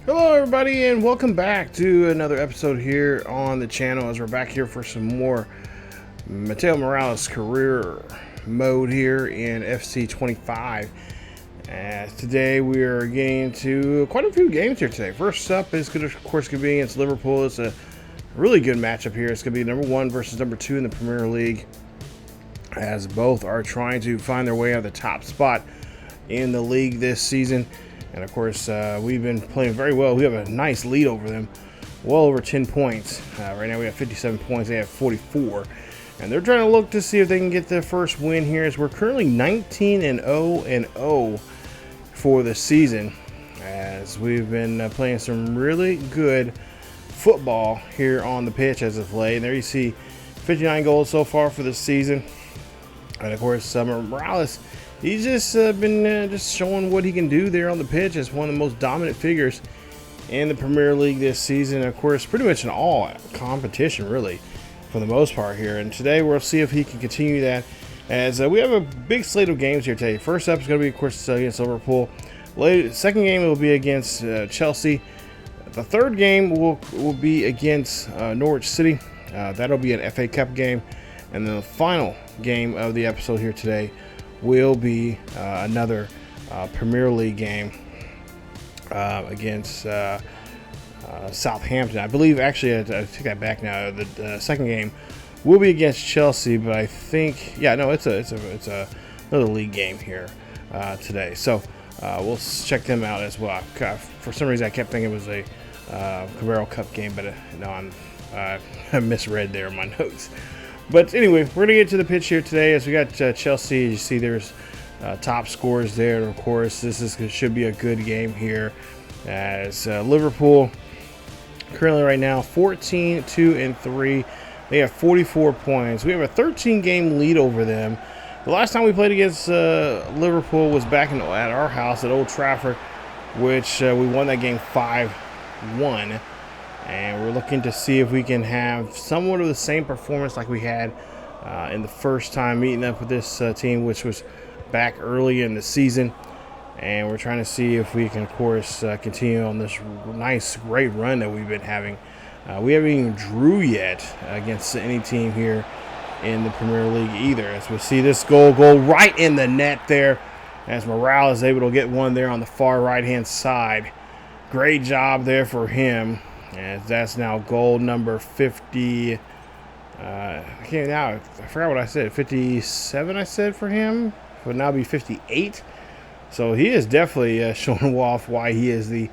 Hello everybody and welcome back to another episode here on the channel as we're back here for some more Mateo Morales career mode here in FC 25. Today we are getting into quite a few games here today. First up is going to, of course, be against Liverpool. It's a really good matchup here. It's going to be number 1 versus number 2 in the Premier League, as both are trying to find their way out of the top spot in the league this season. And of course, we've been playing very well. We have a nice lead over them, well over 10 points. Right now we have 57 points, they have 44. And they're trying to look to see if they can get their first win here, as we're currently 19-0 for the season, as we've been playing some really good football here on the pitch as of late. And there you see 59 goals so far for the season. And of course, Morales, he's just been just showing what he can do there on the pitch as one of the most dominant figures in the Premier League this season. Of course, pretty much in all competition, really, for the most part here. And today we'll see if he can continue that, as we have a big slate of games here today. First up is going to be, of course, against Liverpool. Second game will be against Chelsea. The third game will be against Norwich City. That'll be an FA Cup game. And then the final game of the episode here today will be another Premier League game against Southampton. I believe, actually, I take that back now. The second game will be against Chelsea, but I think, yeah, no, it's another league game here today. So we'll check them out as well. For some reason, I kept thinking it was a Carabao Cup game, but no, I misread there in my notes. But anyway, we're going to get to the pitch here today, as we got Chelsea. You see there's top scores there. And of course, should be a good game here, as Liverpool currently right now 14-2-3. They have 44 points. We have a 13-game lead over them. The last time we played against Liverpool was back at our house at Old Trafford, which we won that game 5-1. And we're looking to see if we can have somewhat of the same performance like we had in the first time meeting up with this team, which was back early in the season. And we're trying to see if we can, of course, continue on this great run that we've been having. We haven't even drew yet against any team here in the Premier League either. As we see this goal go right in the net there, as Morales is able to get one there on the far right-hand side. Great job there for him. And that's now goal number 50. I forgot what I said. 57 I said for him. It would now be 58. So he is definitely showing off why he is the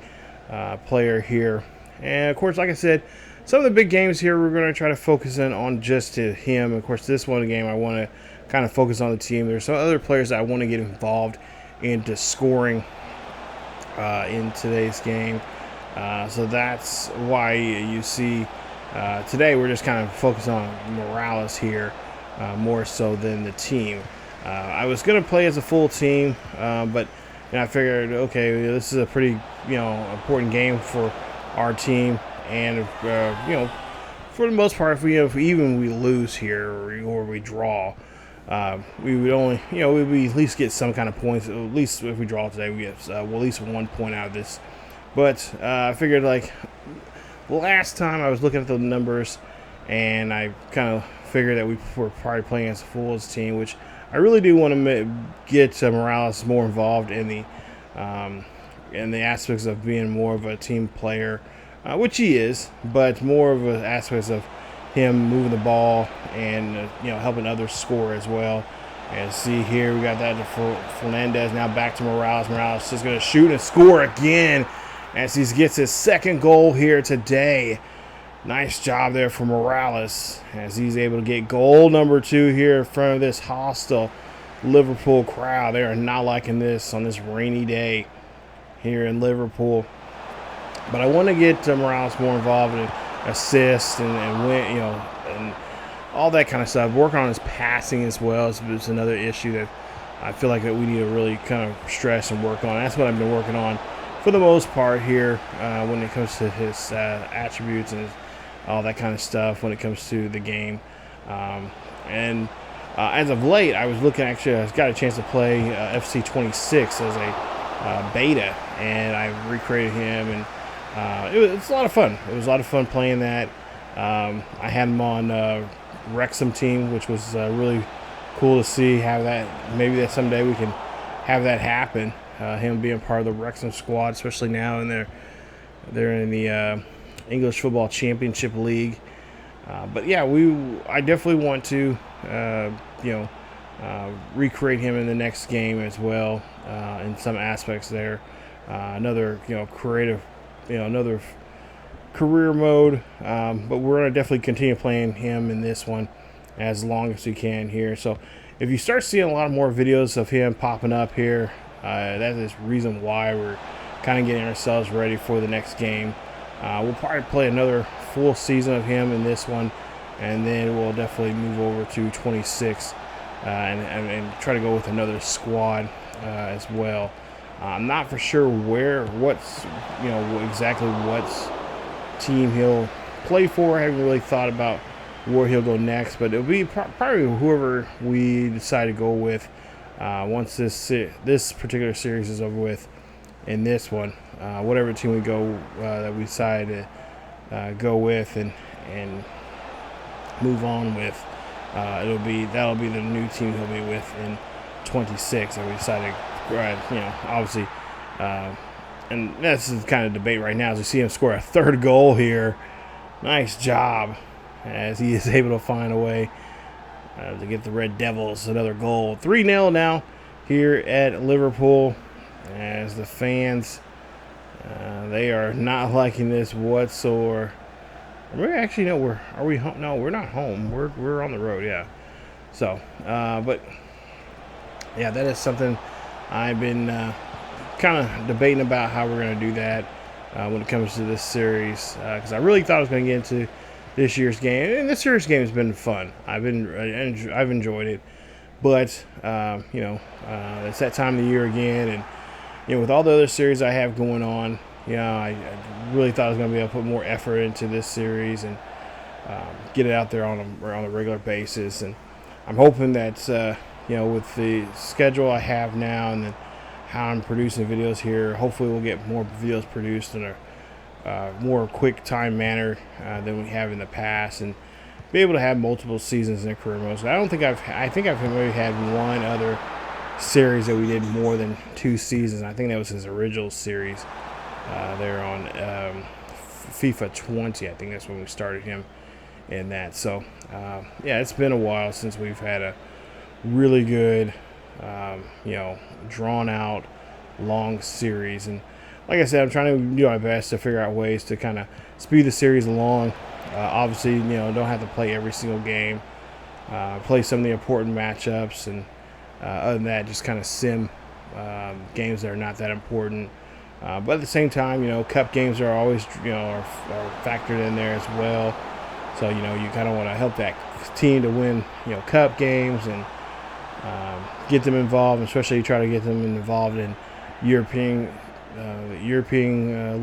player here. And of course, like I said, some of the big games here, we're going to try to focus in on just him. Of course, this one game, I want to kind of focus on the team. There's some other players that I want to get involved into scoring in today's game. So that's why you see today we're just kind of focused on Morales here more so than the team. I was going to play as a full team, but I figured, okay, this is a pretty important game for our team, and for the most part, if we lose here or we draw, we would only we would at least get some kind of points. At least if we draw today, we get at least 1 point out of this. But I figured, like, last time I was looking at the numbers, and I kind of figured that we were probably playing as a Fulham's team, which I really do want to get Morales more involved in the aspects of being more of a team player, which he is, but more of an aspects of him moving the ball and helping others score as well. And see here, we got that to Fernandez. Now back to Morales. Morales is going to shoot and score again, as he gets his second goal here today. Nice job there for Morales, as he's able to get goal number 2 here in front of this hostile Liverpool crowd. They are not liking this on this rainy day here in Liverpool. But I want to get Morales more involved in assists and win, and all that kind of stuff. Working on his passing as well is another issue that I feel like that we need to really kind of stress and work on. That's what I've been working on for the most part here when it comes to his attributes and all that kind of stuff when it comes to the game. As of late, I was looking, actually, I got a chance to play FC 26 as a beta, and I recreated him, and it's a lot of fun. It was a lot of fun playing that. I had him on Wrexham team, which was really cool to see. Have that, maybe that someday we can have that happen. Him being part of the Wrexham squad, especially now, and they're in the English Football Championship League. But yeah, I definitely want to recreate him in the next game as well, in some aspects there. Another creative, another career mode. But we're gonna definitely continue playing him in this one as long as we can here. So if you start seeing a lot more videos of him popping up here, that is the reason why we're kind of getting ourselves ready for the next game. We'll probably play another full season of him in this one, and then we'll definitely move over to 26 and try to go with another squad as well. I'm not for sure exactly what team he'll play for. I haven't really thought about where he'll go next, but it'll be probably whoever we decide to go with once this particular series is over with. In this one, whatever team we go that we decide to go with and move on with, that'll be the new team he'll be with in 26. And we decided, obviously, and that's the kind of debate right now as we see him score a third goal here. Nice job as he is able to find a way to get the Red Devils another goal. 3-0 now here at Liverpool, as the fans, they are not liking this whatsoever. Actually, no, are we home? No, we're not home. We're on the road, yeah. So, but yeah, that is something I've been kind of debating about how we're going to do that when it comes to this series, because I really thought I was going to get into this year's game, and this year's game has been fun. I've enjoyed it, but it's that time of the year again, and with all the other series I have going on, I really thought I was going to be able to put more effort into this series and get it out there on a regular basis. And I'm hoping that with the schedule I have now and then how I'm producing videos here, hopefully we'll get more videos produced in a more quick time manner than we have in the past, and be able to have multiple seasons in a career mode. So I think I've maybe had one other series that we did more than 2 seasons. I think that was his original series there on FIFA 20. I think that's when we started him in that. So yeah, it's been a while since we've had a really good drawn out long series, and like I said, I'm trying to do my best to figure out ways to kind of speed the series along. Obviously, don't have to play every single game, play some of the important matchups, and other than that, just kind of sim games that are not that important. But at the same time, cup games are always, are factored in there as well. So, you kind of want to help that team to win, cup games and get them involved, especially try to get them involved in European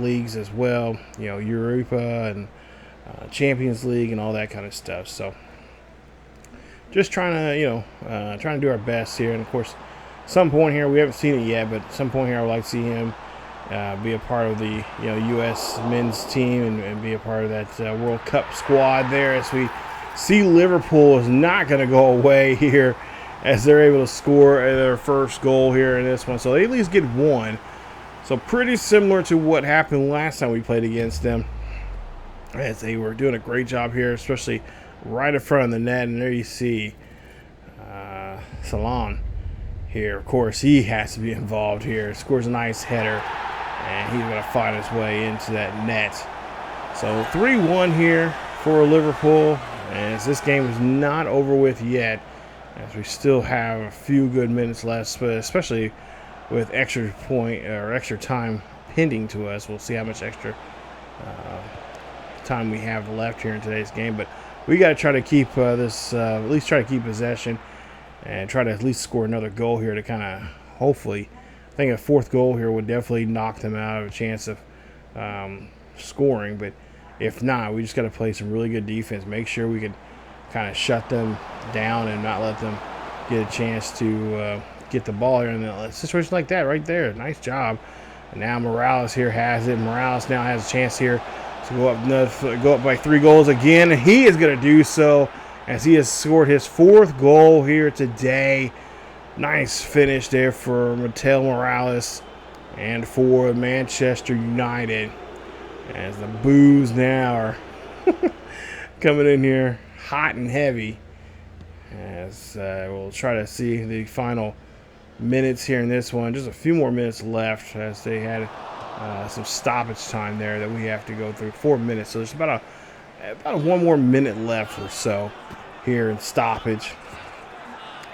leagues as well, Europa and Champions League and all that kind of stuff. So just trying to do our best here. And of course, some point here, we haven't seen it yet, but some point here I would like to see him be a part of the U.S. men's team and be a part of that World Cup squad there, as we see Liverpool is not going to go away here as they're able to score their first goal here in this one. So they at least get one. So pretty similar to what happened last time we played against them, as they were doing a great job here, especially right in front of the net. And there you see Salon here. Of course, he has to be involved here. Scores a nice header, and he's going to find his way into that net. So 3-1 here for Liverpool, as this game is not over with yet, as we still have a few good minutes left, but especially with extra time pending to us. We'll see how much extra time we have left here in today's game, but we got to try to keep this, at least try to keep possession and try to at least score another goal here to kind of hopefully, I think a fourth goal here would definitely knock them out of a chance of scoring. But if not, we just got to play some really good defense, make sure we can kind of shut them down and not let them get a chance to get the ball here in a situation like that right there. Nice job And now Morales here has it. Morales now has a chance here to go up by 3 goals again. And he is going to do so as he has scored his 4th goal here today. Nice finish there for Mateo Morales and for Manchester United. As the boos now are coming in here hot and heavy. As we'll try to see the final minutes here in this one. Just a few more minutes left as they had some stoppage time there that we have to go through. 4 minutes. So there's about a 1 more minute left or so here in stoppage.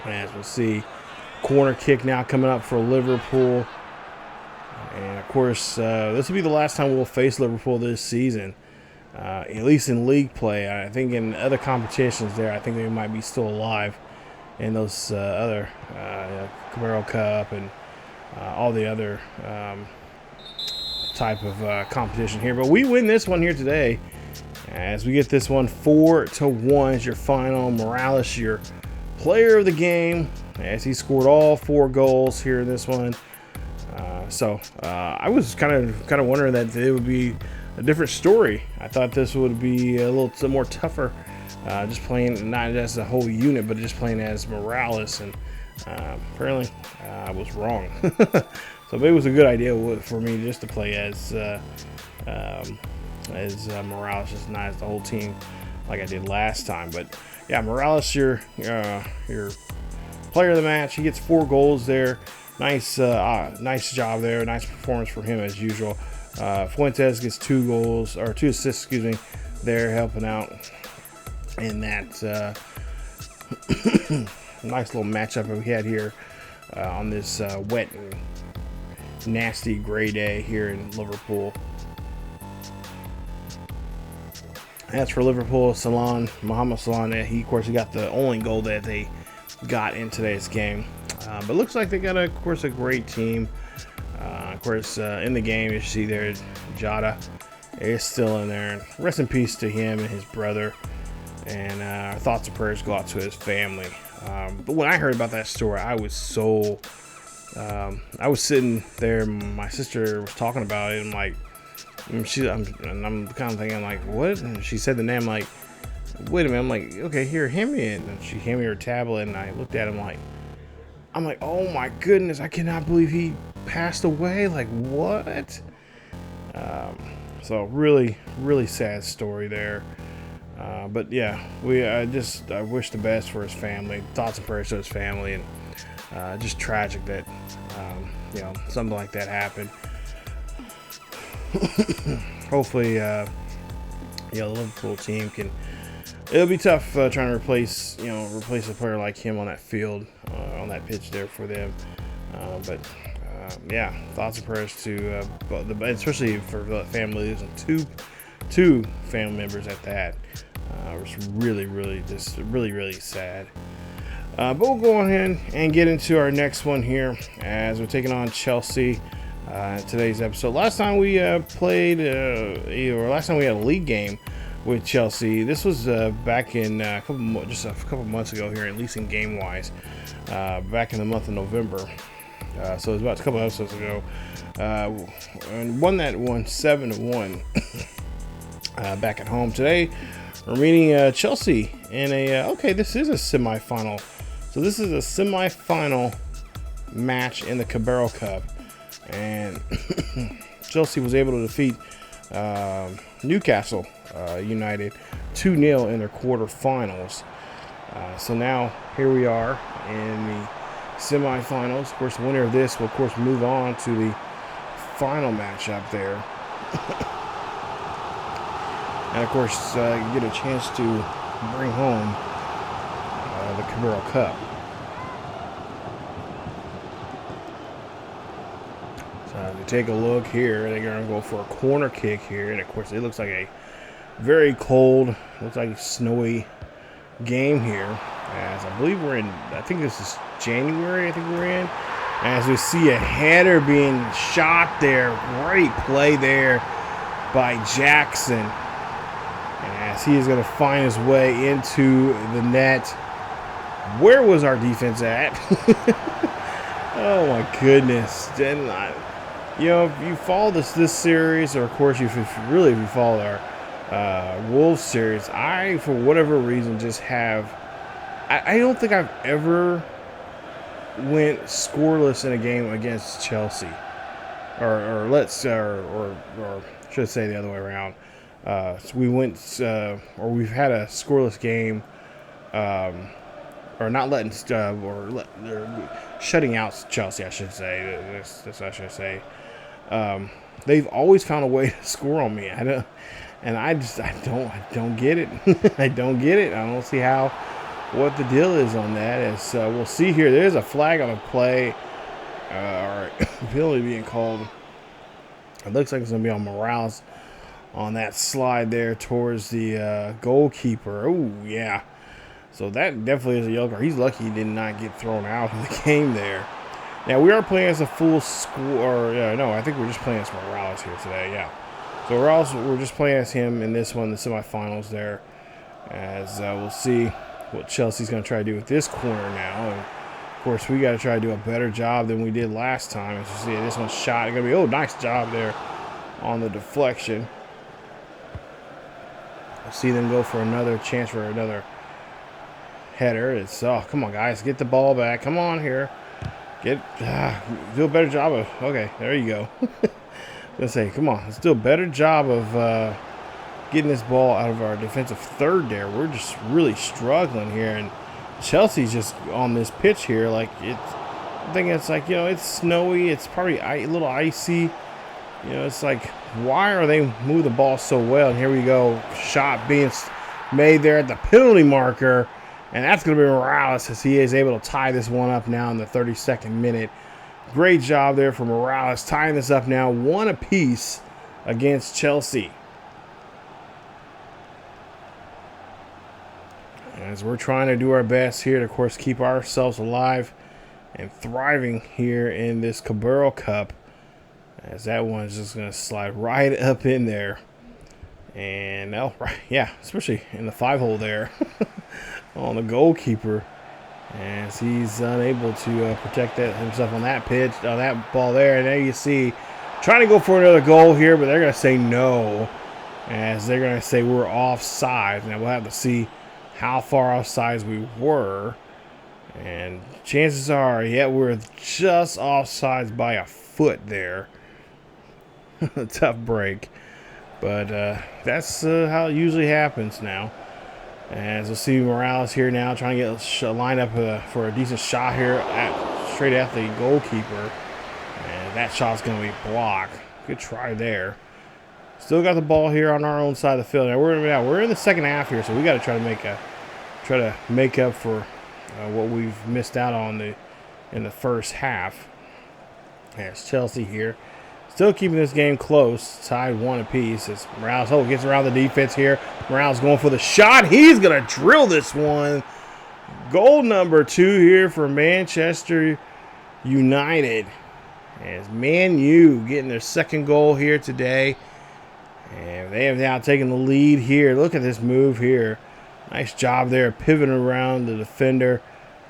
As we'll see, corner kick now coming up for Liverpool. And, of course, this will be the last time we'll face Liverpool this season, at least in league play. I think in other competitions there, I think they might be still alive in those other Carabao Cup and all the other type of competition here. But we win this one here today as we get this one 4-1 is your final. Morales, your player of the game, as he scored all 4 goals here in this one. So I was kind of wondering that it would be a different story. I thought this would be a little more tougher, just playing not as a whole unit, but just playing as Morales. And apparently I was wrong. So maybe it was a good idea for me just to play as Morales, just not as the whole team like I did last time. But yeah, Morales, your player of the match. He gets 4 goals there. Nice job there. Nice performance from him as usual. Fuentes gets 2 goals, or 2 assists, excuse me, there helping out in that nice little matchup that we had here on this wet and nasty gray day here in Liverpool. As for Liverpool, Mohamed Salah, he got the only goal that they got in today's game. But looks like they got, of course, a great team. In the game, you see there, Jota is still in there. Rest in peace to him and his brother. And our thoughts and prayers go out to his family. But when I heard about that story, I was so... I was sitting there, my sister was talking about it, and I'm kind of thinking, like, what? And she said the name, like, wait a minute. I'm like, okay, here, hand me it. And she handed me her tablet, and I looked at him I'm like, oh my goodness, I cannot believe he passed away. Like, what? So really, really sad story there. But yeah, I wish the best for his family. Thoughts and prayers to his family, and just tragic that something like that happened. Hopefully, the Liverpool team can. It'll be tough trying to replace a player like him on that field, on that pitch there for them. But thoughts and prayers to especially for the families and two family members at that. It was really, really sad. But we'll go ahead and get into our next one here as we're taking on Chelsea. Today's episode. Last time we played, or last time we had a league game with Chelsea. This was back in just a couple months ago here, at least in game wise, back in the month of November. So it was about a couple episodes ago, and won 7-1 back at home. Today we're meeting Chelsea in this is a semifinal. So this is a semifinal match in the Carabao Cup, and Chelsea was able to defeat Newcastle United 2-0 in their quarterfinals. So now here we are in the semifinals. Of course, the winner of this will, of course, move on to the final matchup there. And, of course, you get a chance to bring home the Carabao Cup. So if you take a look here, they're going to go for a corner kick here. And, of course, it looks like a very cold, looks like a snowy game here. As I believe I think this is January, we're in. As we see a header being shot there. Great play there by Jackson. As he is going to find his way into the net. Where was our defense at? Oh my goodness. you know, if you follow this series, or of course, if you follow our Wolves series, I, for whatever reason, just have. I don't think I've ever went scoreless in a game against Chelsea, or should I say the other way around. So we went, or we've had a scoreless game, or not letting, or shutting out Chelsea, I should say. That's what I should say. They've always found a way to score on me. I don't get it. I don't get it. I don't see what the deal is on that. As we'll see here, there's a flag on the play, or penalty being called. It looks like it's going to be on Morales on that slide there towards the goalkeeper. Oh yeah. So that definitely is a yellow card. He's lucky he did not get thrown out of the game there. Now, we are playing as a full score. No, I think we're just playing as Morales here today, yeah. So we're just playing as him in this one, the semifinals there. As we'll see what Chelsea's going to try to do with this corner now. And of course, we got to try to do a better job than we did last time. As you see, this one's shot. It's going to be, nice job there on the deflection. We'll see them go for another chance for another header. It's come on, guys, get the ball back. Come on here, do a better job of. Okay, there you go. Let's say, come on, let's do a better job of getting this ball out of our defensive third. There, we're just really struggling here, and Chelsea's just on this pitch here. Like I think it's like, it's snowy. It's probably a little icy. It's like, why are they moving the ball so well? And here we go, shot being made there at the penalty marker. And that's going to be Morales, as he is able to tie this one up now in the 32nd minute. Great job there for Morales, tying this up now 1 apiece against Chelsea. As we're trying to do our best here to, of course, keep ourselves alive and thriving here in this Carabao Cup. As that one's just going to slide right up in there. And, especially in the 5-hole there. On the goalkeeper, as he's unable to protect himself on that pitch, on that ball there. And there you see, trying to go for another goal here, but they're going to say no, as they're going to say we're offside. Now we'll have to see how far offsides we were, and chances are, we're just offsides by a foot there. Tough break, but that's how it usually happens now. As we'll see Morales here now trying to get a line up for a decent shot here straight at the goalkeeper. And that shot's going to be blocked. Good try there. Still got the ball here on our own side of the field. Now we're in the second half here, so we got to try to make up for what we've missed out on in the first half. There's Chelsea here. Still keeping this game close, tied 1 apiece. As Morales gets around the defense here. Morales going for the shot. He's going to drill this one. Goal number 2 here for Manchester United. As Man U getting their second goal here today. And they have now taken the lead here. Look at this move here. Nice job there, pivoting around the defender.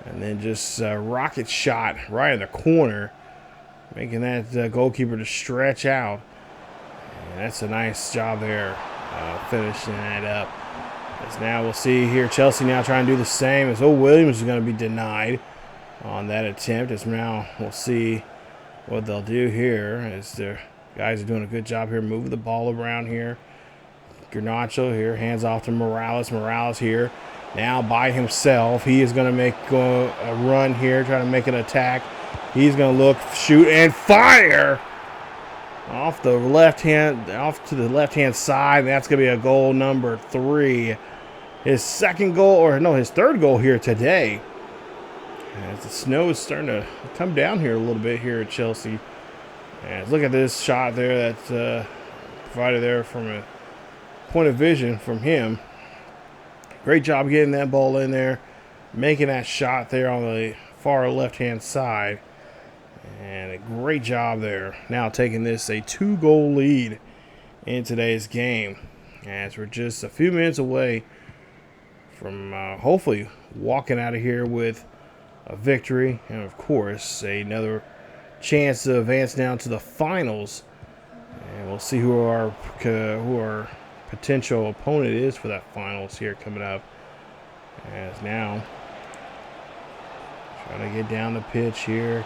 And then just rocket shot right in the corner, making that goalkeeper to stretch out. And that's a nice job there, finishing that up. As now we'll see here Chelsea now trying to do the same, as Williams is going to be denied on that attempt. As now we'll see what they'll do here, as their guys are doing a good job here moving the ball around here. Garnacho here, hands off to Morales. Morales here now by himself. He is going to go a run here, trying to make an attack. He's going to look, shoot, and fire off to the left-hand side. That's going to be a goal number 3. His second goal, or no, his third goal here today. As the snow is starting to come down here a little bit here at Chelsea. And look at this shot there that's provided there from a point of vision from him. Great job getting that ball in there, making that shot there on the far left-hand side. And a great job there. Now taking this a 2-goal lead in today's game, as we're just a few minutes away from hopefully walking out of here with a victory, and of course another chance to advance down to the finals. And we'll see who our potential opponent is for that finals here coming up. As now, trying to get down the pitch here.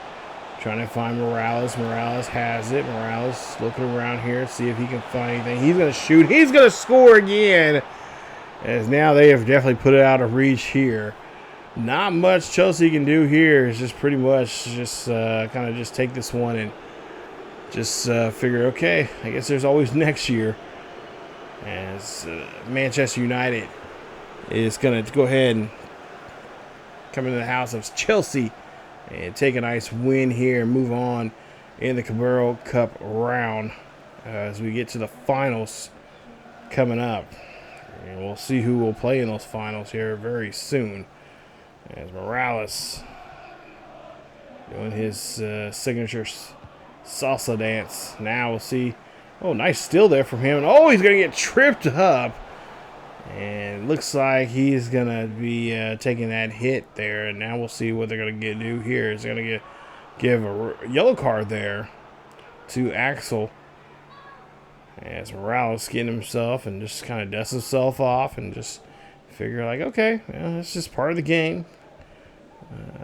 Trying to find Morales. Morales has it. Morales looking around here, see if he can find anything. He's going to shoot. He's going to score again. As now they have definitely put it out of reach here. Not much Chelsea can do here. It's just pretty much just kind of just take this one and just figure, okay, I guess there's always next year. As Manchester United is going to go ahead and come into the house of Chelsea and take a nice win here and move on in the Carabao Cup round as we get to the finals coming up. And we'll see who will play in those finals here very soon. As Morales doing his signature salsa dance. Now we'll see. Oh, nice steal there from him. And oh, he's going to get tripped up. And looks like he's going to be taking that hit there. And now we'll see what they're going to do here. Is going to give a yellow card there to Axel. As Morales getting himself and just kind of dusts himself off and just figure like, okay, well, it's just part of the game.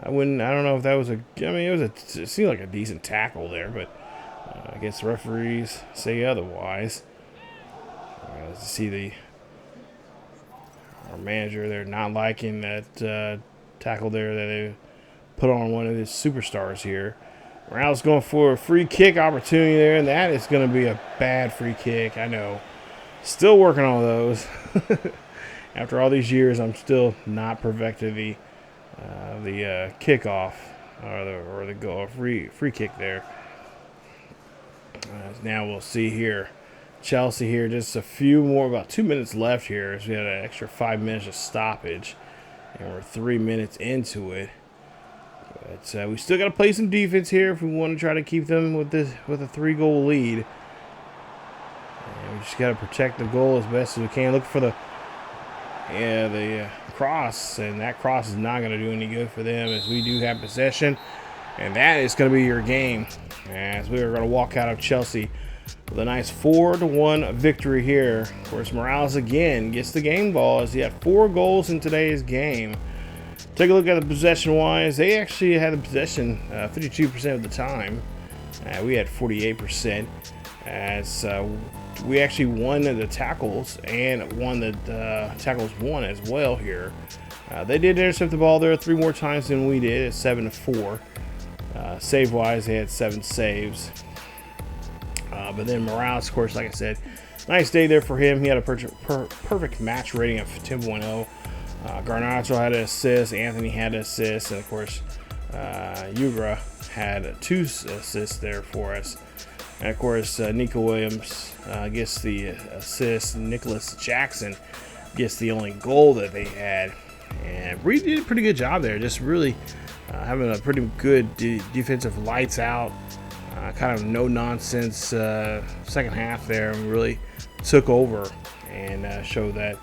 I don't know if that was it seemed like a decent tackle there, but I guess referees say otherwise. See our manager there not liking that tackle there that they put on one of his superstars here. Morales going for a free kick opportunity there, and that is going to be a bad free kick. I know. Still working on those. After all these years, I'm still not perfected the kickoff or the goal free kick there. Now we'll see here. Chelsea here, just a few more, about 2 minutes left here. As we had an extra 5 minutes of stoppage, and we're 3 minutes into it. But we still got to play some defense here if we want to try to keep them with a 3-goal lead. And we just got to protect the goal as best as we can. Look for the cross, and that cross is not going to do any good for them as we do have possession. And that is going to be your game as we are going to walk out of Chelsea with a nice 4-1 victory here. Of course, Morales again gets the game ball as he had 4 goals in today's game. Take a look at the possession-wise. They actually had the possession 52% of the time. We had 48%. As we actually won the tackles and won the tackles won as well here. They did intercept the ball there 3 more times than we did at 7-4. Save-wise, they had 7 saves. But then Morales, of course, like I said, nice day there for him. He had a perfect match rating of 10.0. Garnacho had an assist. Anthony had an assist. And, of course, Ugra had 2 assists there for us. And, of course, Nico Williams gets the assist. Nicholas Jackson gets the only goal that they had. And we did a pretty good job there. Just really having a pretty good defensive lights out. Kind of no-nonsense second half there. And really took over and showed that.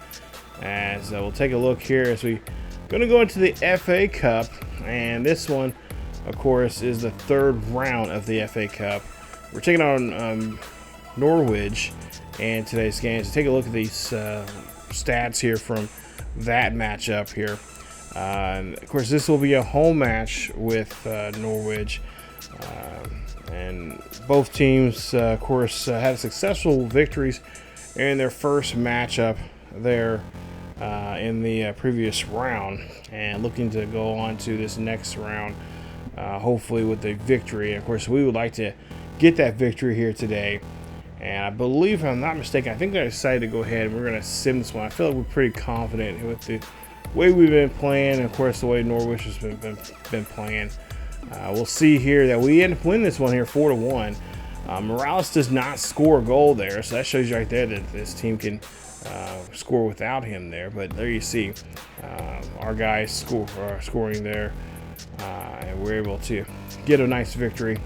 As we'll take a look here as we're going to go into the FA Cup. And this one, of course, is the 3rd round of the FA Cup. We're taking on Norwich in today's game. So take a look at these stats here from that matchup here. Of course, this will be a home match with Norwich. And both teams, of course, had successful victories in their first matchup there in the previous round. And looking to go on to this next round, hopefully with a victory. And of course, we would like to get that victory here today. And I believe, if I'm not mistaken, I think I decided to go ahead and we're going to sim this one. I feel like we're pretty confident with the way we've been playing, and of course the way Norwich has been playing. We'll see here that we end up winning this one here 4-1. Morales does not score a goal there, so that shows you right there that this team can score without him there. But there you see our guys scoring there, and we're able to get a nice victory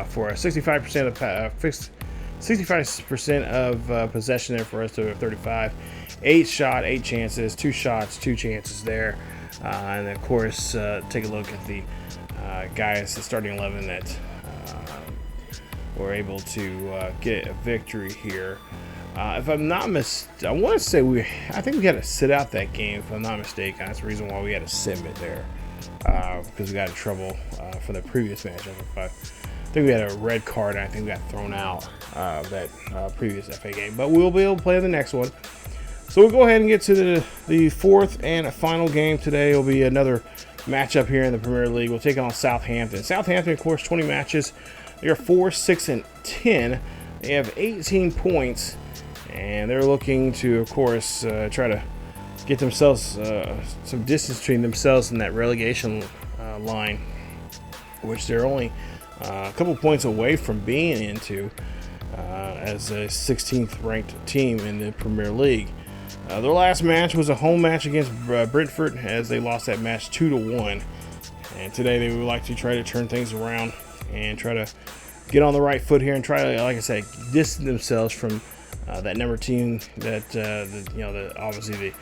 for a 65% of possession there for us to 35. 8 chances, 2 shots, 2 chances there. And of course, take a look at the guys, the starting 11 that were able to get a victory here. If I'm not I want to say I think we had to sit out that game, if I'm not mistaken. That's the reason why we had to sim it there, because we got in trouble from the previous match. I think we had a red card, and I think we got thrown out that previous FA game. But we'll be able to play the next one. So we'll go ahead and get to the fourth and final game today. It'll be another matchup here in the Premier League. We'll take on Southampton. Southampton, of course, 20 matches. They are 4, 6, and 10. They have 18 points. And they're looking to, of course, try to get themselves some distance between themselves and that relegation line, which they're only a couple points away from being into as a 16th ranked team in the Premier League. Their last match was a home match against Brentford, as they lost that match 2-1. And today they would like to try to turn things around and try to get on the right foot here and try to, like I said, distance themselves from that number team that obviously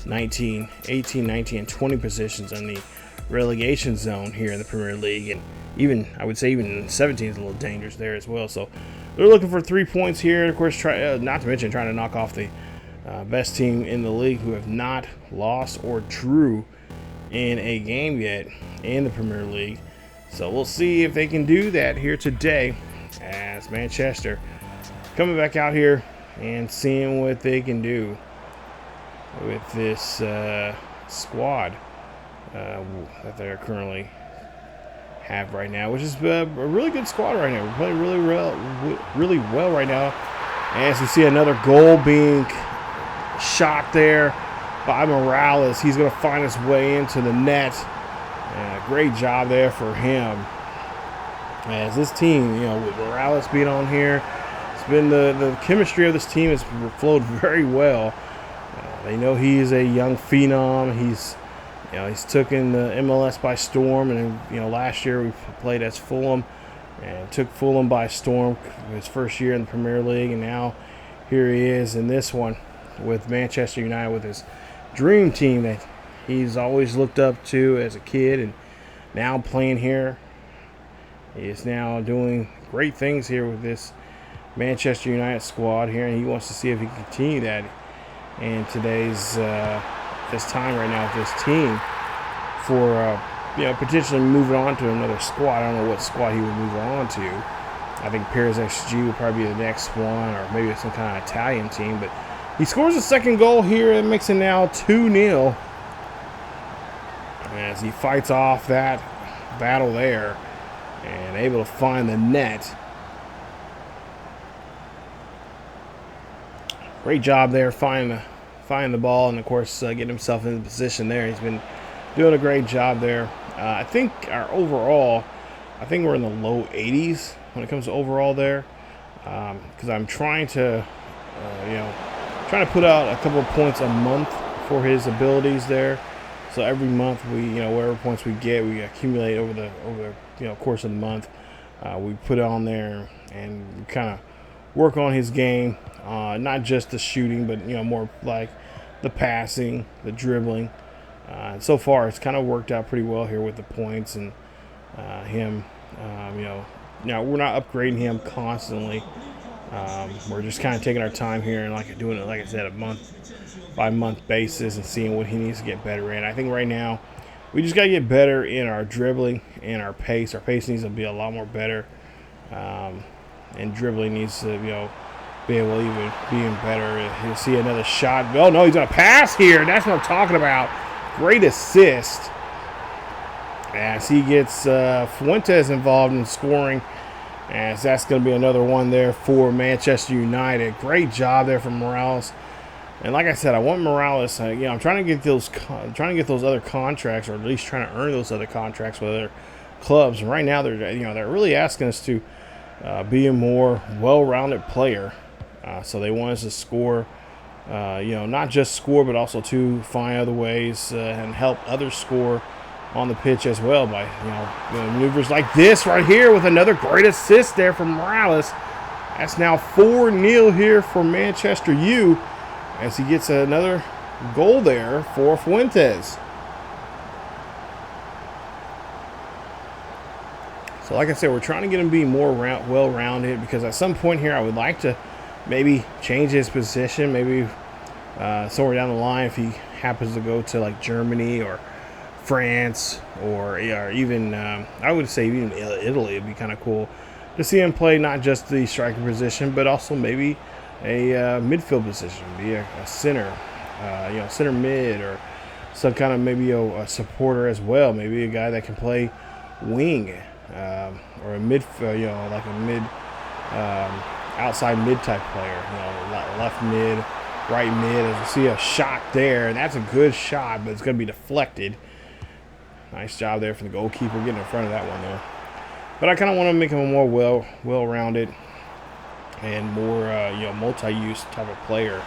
the 18, 19, and 20 positions on the relegation zone here in the Premier League, and even I would say even 17 is a little dangerous there as well. So they're looking for 3 points here. Of course, not to mention trying to knock off the best team in the league, who have not lost or drew in a game yet in the Premier League. So we'll see if they can do that here today, as Manchester coming back out here and seeing what they can do with this squad that they currently have right now, which is a really good squad right now. We're playing really well right now. As we see another goal being shot there by Morales. He's going to find his way into the net. Great job there for him. As this team, with Morales being on here, it's been the chemistry of this team has flowed very well. They know he's a young phenom. He's taken the MLS by storm, and last year we played as Fulham and took Fulham by storm his first year in the Premier League, and now here he is in this one with Manchester United, with his dream team that he's always looked up to as a kid, and now playing here. He is now doing great things here with this Manchester United squad here, and he wants to see if he can continue that in today's this time right now with this team for potentially moving on to another squad. I don't know what squad he would move on to. I think Paris XG would probably be the next one, or maybe some kind of Italian team. But he scores a second goal here and makes it now 2-0 as he fights off that battle there and able to find the net. Great job there finding the ball, and of course getting himself in the position there. He's been doing a great job there. I think we're in the low 80s when it comes to overall there, because I'm trying to put out a couple of points a month for his abilities there. So every month we, whatever points we get, we accumulate over the course of the month. We put it on there and kind of work on his game, not just the shooting, but more like the passing, the dribbling. And so far, it's kind of worked out pretty well here with the points and him. Now we're not upgrading him constantly. We're just kind of taking our time here and doing it, like I said, a month-by-month basis and seeing what he needs to get better in. I think right now we just got to get better in our dribbling and our pace. Our pace needs to be a lot more better, and dribbling needs to be able to even better. You'll see another shot. Oh no, he's gonna pass here. That's what I'm talking about. Great assist as he gets Fuentes involved in scoring, as that's going to be another one there for Manchester United. Great job there from Morales. And like I said, I want Morales. I'm trying to get those other contracts, or at least trying to earn those other contracts with other clubs. And right now, they're really asking us to be a more well-rounded player. So they want us to score. Not just score, but also to find other ways and help others score on the pitch as well by maneuvers like this right here with another great assist there from Morales. That's now 4-0 here for Manchester U, as he gets another goal there for Fuentes. So like I said, we're trying to get him to be more well-rounded, because at some point here I would like to maybe change his position, maybe somewhere down the line if he happens to go to like Germany or France or even I would say even Italy. It'd be kind of cool to see him play not just the striker position, but also maybe a midfield position, be a center, center mid, or some kind of maybe a supporter as well. Maybe a guy that can play wing, or a mid, like a mid, outside mid type player, left mid, right mid. As we see a shot there, and that's a good shot, but it's going to be deflected. Nice job there from the goalkeeper getting in front of that one though. But I kind of want to make him a more well-rounded and more multi-use type of player.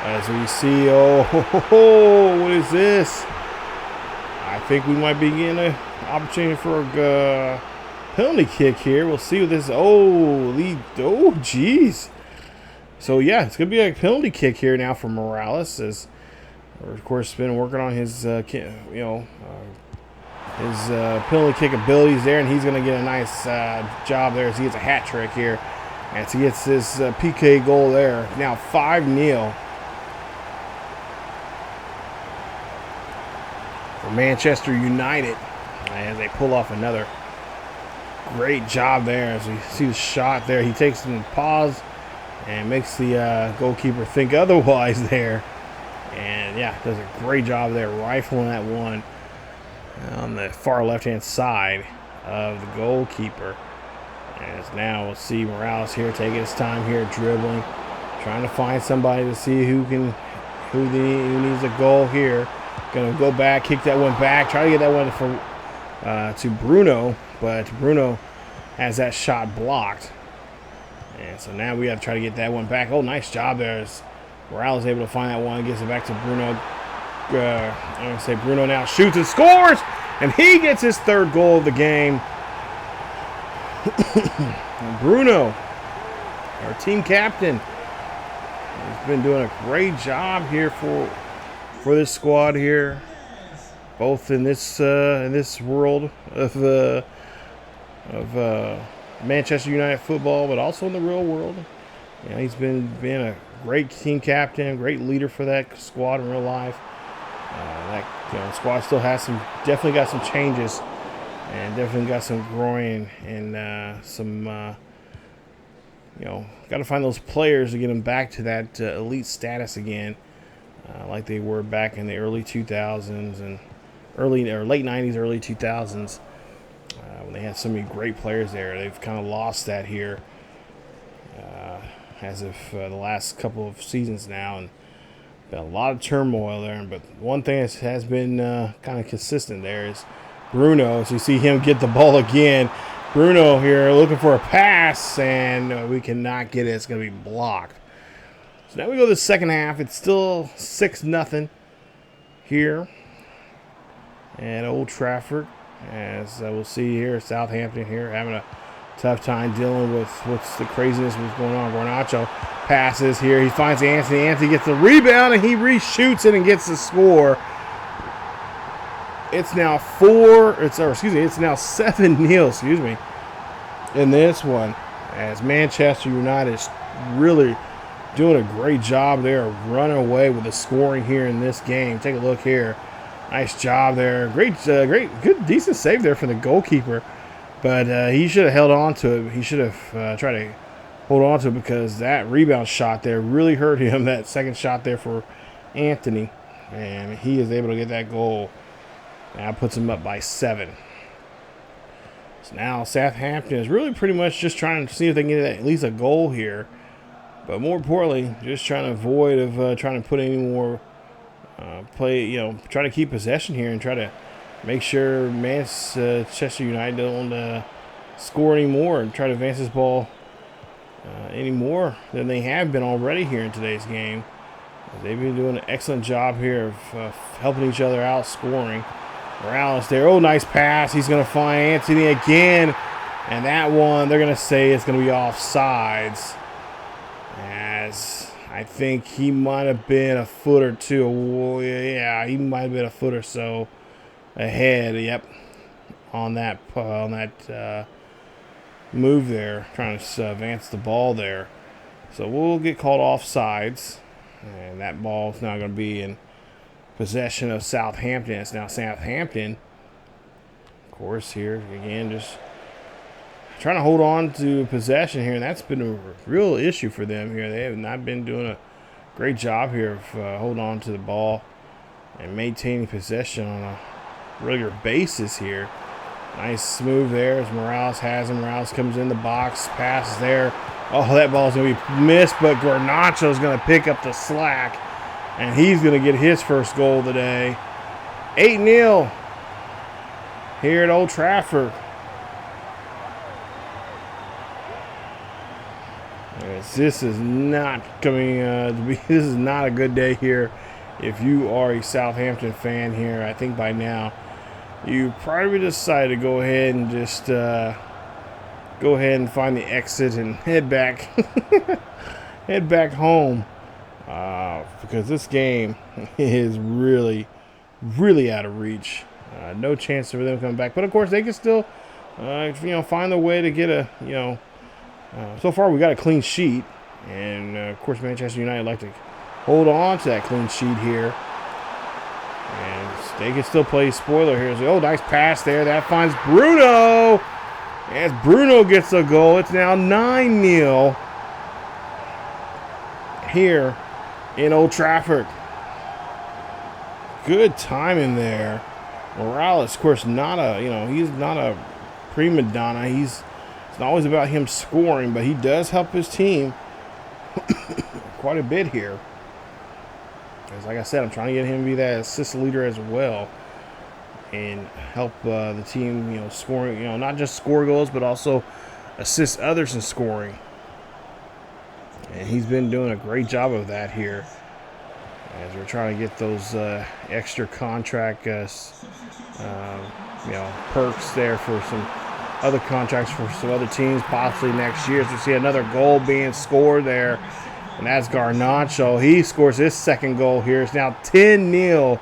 As we see, what is this? I think we might be getting an opportunity for a penalty kick here. We'll see what this. Jeez. So yeah, it's gonna be a penalty kick here now for Morales, as of course been working on his penalty kick abilities there, and he's gonna get a nice job there as he gets a hat trick here, as he gets this PK goal there. Now 5-0 for Manchester United, as they pull off another great job there. As we see the shot there, he takes some pause and makes the goalkeeper think otherwise there. And yeah, does a great job there, rifling that one on the far left-hand side of the goalkeeper. As now we'll see Morales here taking his time here, dribbling, trying to find somebody to see who needs a goal here. Gonna go back, kick that one back, try to get that one to Bruno, but Bruno has that shot blocked. And so now we have to try to get that one back. Oh, nice job there. As Morales able to find that one, gets it back to Bruno. I'm going to say Bruno now shoots and scores, and he gets his third goal of the game. Bruno, our team captain, has been doing a great job here for this squad here, both in this world of Manchester United football, but also in the real world. He's been a great team captain, great leader for that squad in real life. That squad still has definitely got some changes, and definitely got some growing, and some got to find those players to get them back to that elite status again, like they were back in the early 2000s and late 90s, early 2000s. When they had so many great players there. They've kind of lost that here as of the last couple of seasons now, and been a lot of turmoil there. But one thing that has been kind of consistent there is Bruno. So you see him get the ball again. Bruno here looking for a pass, and we cannot get it. It's going to be blocked. So now we go to the second half. It's still 6-0 here at Old Trafford. As we'll see here, Southampton here having a tough time dealing with what's the craziness what's going on. Garnacho passes here. He finds Anthony. Anthony gets the rebound, and he reshoots it and gets the score. It's now it's now 7-0, in this one, as Manchester United is really doing a great job there of running away with the scoring here in this game. Take a look here. Nice job there. Great, good, decent save there from the goalkeeper. But he should have held on to it. He should have tried to hold on to it, because that rebound shot there really hurt him. That second shot there for Anthony. And he is able to get that goal. Now puts him up by 7. So now Southampton is really pretty much just trying to see if they can get at least a goal here. But more importantly, just trying to avoid of trying to put any more try to keep possession here and try to make sure Manchester United don't score anymore and try to advance this ball any more than they have been already here in today's game. They've been doing an excellent job here of helping each other out, scoring. Morales there. Oh, nice pass. He's going to find Anthony again. And that one, they're going to say it's going to be offsides, as I think he might have been a foot or two. Yeah, he might have been a foot or so ahead. Yep. on that move there, trying to advance the ball there. So we'll get called offsides, and that ball is now going to be in possession of Southampton. It's now Southampton, of course, here again, just trying to hold on to possession here, and that's been a real issue for them here. They have not been doing a great job here of holding on to the ball and maintaining possession on a regular basis here. Nice move there as Morales has him. Morales comes in the box, passes there. Oh, that ball's going to be missed, but Garnacho's going to pick up the slack, and he's going to get his first goal of the day. 8-0 here at Old Trafford. This is not coming to be. This is not a good day here. If you are a Southampton fan here, I think by now you probably decided to go ahead and just go ahead and find the exit and head back, head back home, because this game is really, really out of reach. No chance for them coming back, but of course they can still, find a way to get a, so far we got a clean sheet, and of course Manchester United like to hold on to that clean sheet here. And they can still play spoiler here. So, oh, nice pass there. That finds Bruno. As Bruno gets a goal, it's now 9-0 here in Old Trafford. Good timing there. Morales, of course, not a, he's not a prima donna. It's not always about him scoring, but he does help his team quite a bit here. Like I said, I'm trying to get him to be that assist leader as well and help the team, scoring, not just score goals, but also assist others in scoring. And he's been doing a great job of that here as we're trying to get those extra contract, perks there for some other contracts for some other teams, possibly next year. So we see another goal being scored there. And that's Garnacho. He scores his second goal here. It's now 10-0.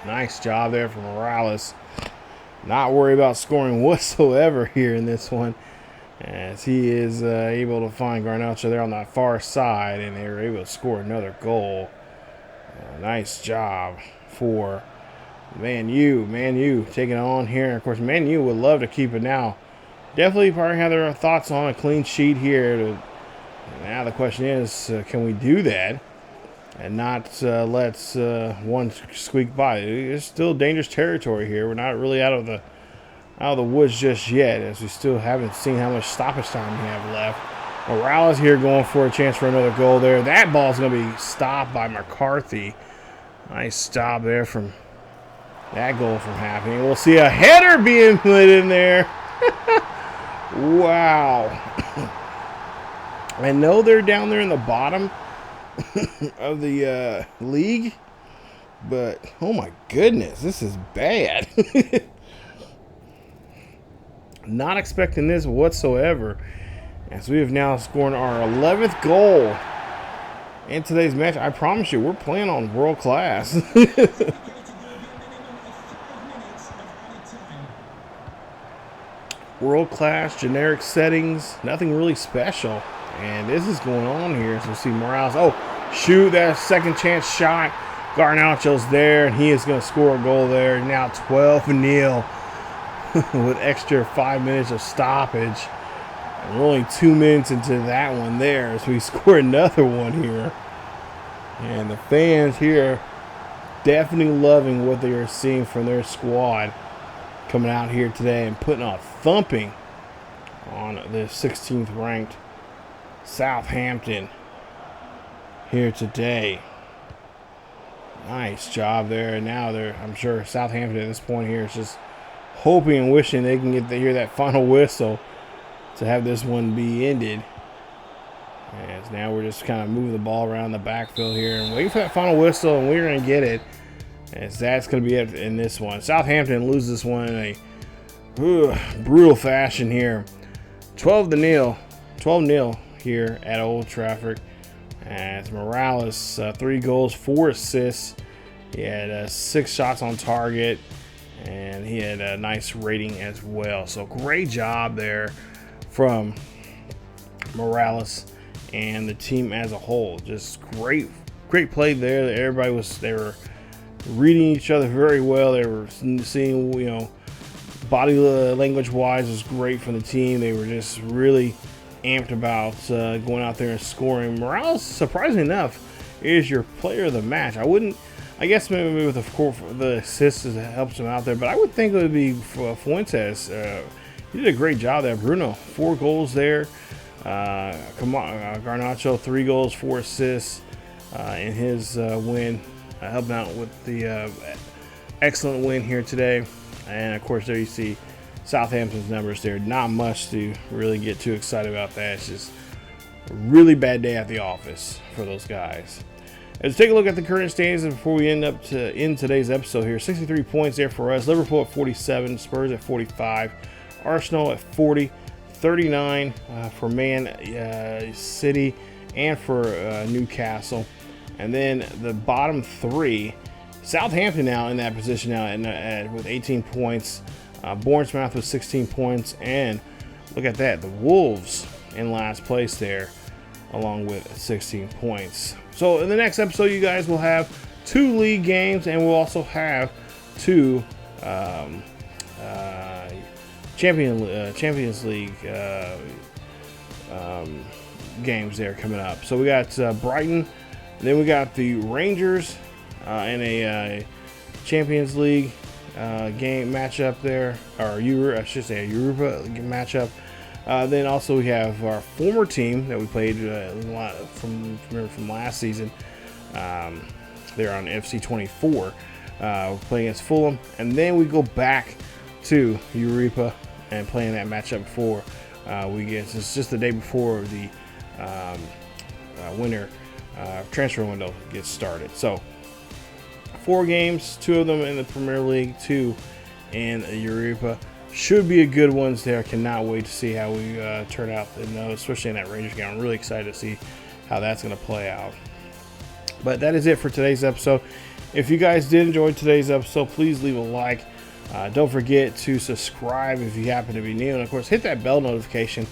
Nice job there from Morales. Not worried about scoring whatsoever here in this one, as he is able to find Garnacho there on that far side, and they were able to score another goal. Nice job for Man U taking it on here. Of course, Man U would love to keep it now. Definitely probably have their thoughts on a clean sheet here. Now the question is, can we do that and not let one squeak by? It's still dangerous territory here. We're not really out of the woods just yet, as we still haven't seen how much stoppage time we have left. Morales here going for a chance for another goal there. That ball's going to be stopped by McCarthy. Nice stop there from that goal from happening. We'll see a header being put in there. Wow. I know they're down there in the bottom of the league, but oh my goodness, this is bad. Not expecting this whatsoever, as we have now scored our 11th goal in today's match. I promise you, we're playing on world class. World-class, generic settings, nothing really special. And this is going on here. So see Morales. Oh, shoot, that second chance shot. Garnacho's there, and he is going to score a goal there. Now 12-0 with extra 5 minutes of stoppage. And we're only 2 minutes into that one there, so we score another one here. And the fans here definitely loving what they are seeing from their squad coming out here today and putting a thumping on the 16th ranked Southampton here today. Nice job there. And now I'm sure Southampton at this point here is just hoping and wishing they can get to hear that final whistle to have this one be ended. As now we're just kind of moving the ball around the backfield here and waiting for that final whistle, and we're going to get it. As that's going to be it in this one. Southampton loses this one in a brutal fashion here. 12-0 here at Old Trafford. As Morales, 3 goals, 4 assists He had 6 shots on target, and he had a nice rating as well. So great job there from Morales and the team as a whole. Just great play there. They were reading each other very well. They were seeing, body language wise was great from the team. They were just really amped about going out there and scoring. Morales, surprisingly enough, is your player of the match. I guess maybe with the assists helps him out there, but I would think it would be Fuentes. He did a great job there. Bruno, 4 goals there. Garnacho, 3 goals, 4 assists in his win, helping out with the excellent win here today. And of course, there you see Southampton's numbers there. Not much to really get too excited about that. It's just a really bad day at the office for those guys. Let's take a look at the current standings before we end today's episode here. 63 points there for us. Liverpool at 47, Spurs at 45, Arsenal at 40, 39 for Man City and for Newcastle. And then the bottom 3, Southampton now in that position now with 18 points. Bournemouth with 16 points. And look at that, the Wolves in last place there along with 16 points. So in the next episode, you guys will have 2 league games, and we'll also have 2 Champions League games there coming up. So we got Brighton, and then we got the Rangers in a Champions League game matchup there, or I should say a Europa matchup. Then also we have our former team that we played from last season. They're on FC 24. We're playing against Fulham, and then we go back to Europa and playing that matchup before it's just the day before the winter transfer window gets started. So 4 games, 2 of them in the Premier League, 2 in Europa. Should be a good ones there. Cannot wait to see how we turn out, especially in that Rangers game. I'm really excited to see how that's going to play out. But that is it for today's episode. If you guys did enjoy today's episode, please leave a like. Don't forget to subscribe if you happen to be new. And, of course, hit that bell notification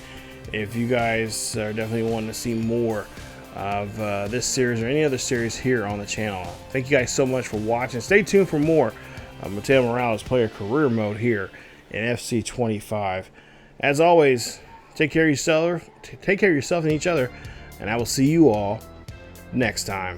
if you guys are definitely wanting to see more of this series or any other series here on the channel. Thank you guys so much for watching. Stay tuned for more Mateo Morales player career mode here in FC 25. As always, take care of yourself and each other, and I will see you all next time.